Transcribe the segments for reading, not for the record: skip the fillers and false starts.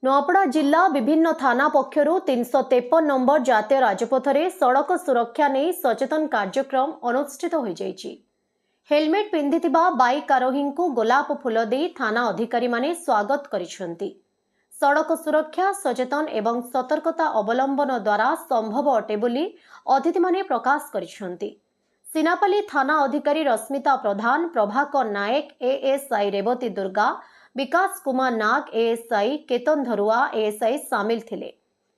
नुआपड़ा जिला विभिन्न थाना पक्षर 353 नंबर जातीय राजपथ में सड़क सुरक्षा नहीं सचेतन कार्यक्रम अनुष्ठित हो जाइछि। हेलमेट पिंधिथिबा बाइक आरोही को गोलाप फूल दे थाना अधिकारी माने स्वागत करिसेंति। सड़क सुरक्षा सचेतन एवं सतर्कता अवलंबन द्वारा संभव अटे बोली अतिथि माने प्रकाश करिसेंति। सिनापाली थाना अधिकारी रश्मिता प्रधान, प्रभाकर नायक, एएसआई रेवती दुर्गा, विकास कुमार नाग, एएसआई केतन धरुआ, एएसआई सामिल थिले।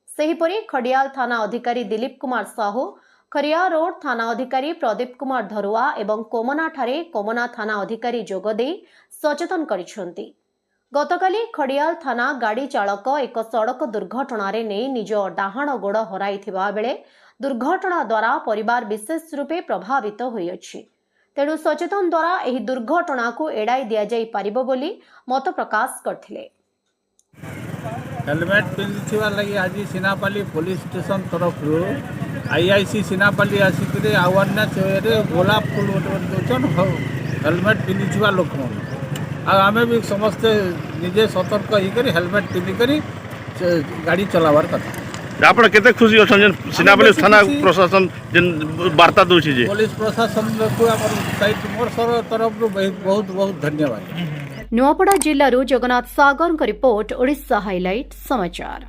सेहीपरि खड़ियाल थाना अधिकारी दिलीप कुमार साहू, खरिया रोड थाना अधिकारी प्रदीप कुमार धरुआ एवं कोमना ठारे कोमना थाना अधिकारी जोगदे सचेतन करिसेंति। गतकाली खड़ियाल थाना गाड़ी चालक एक सड़क दुर्घटना रे नहीं निज डाहाण गोड़ हराइथिबा बेले दुर्घटना द्वारा परिवार विशेष रूपे प्रभावित होइछि। तेणु सचेतन द्वारा एही दुर्घटना को एड़ाई दिया जाई पारिबो बोली मत प्रकाश करथिले। हेलमेट पिंधिथिबा लगी आज सिनापाली पुलिस स्टेशन तरफ आईआईसी सिनापाली आसिक अवेयरनेस वे गोलाप फूल दौन हेलमेट पिंधिथिबा लोक आमे भी समस्ते निजे सतर्क होकर हेलमेट पिंधिक गाड़ी चलावार कथा। आप केते खुशी अच्छा सिनापाली थाना प्रशासन जिन वार्ता दूसरी जे पुलिस प्रशासन को मोर तरफ बहुत बहुत धन्यवाद। नुआपड़ा जिल्लारू जगन्नाथ सागर रिपोर्ट, ओडिशा हाइलाइट समाचार।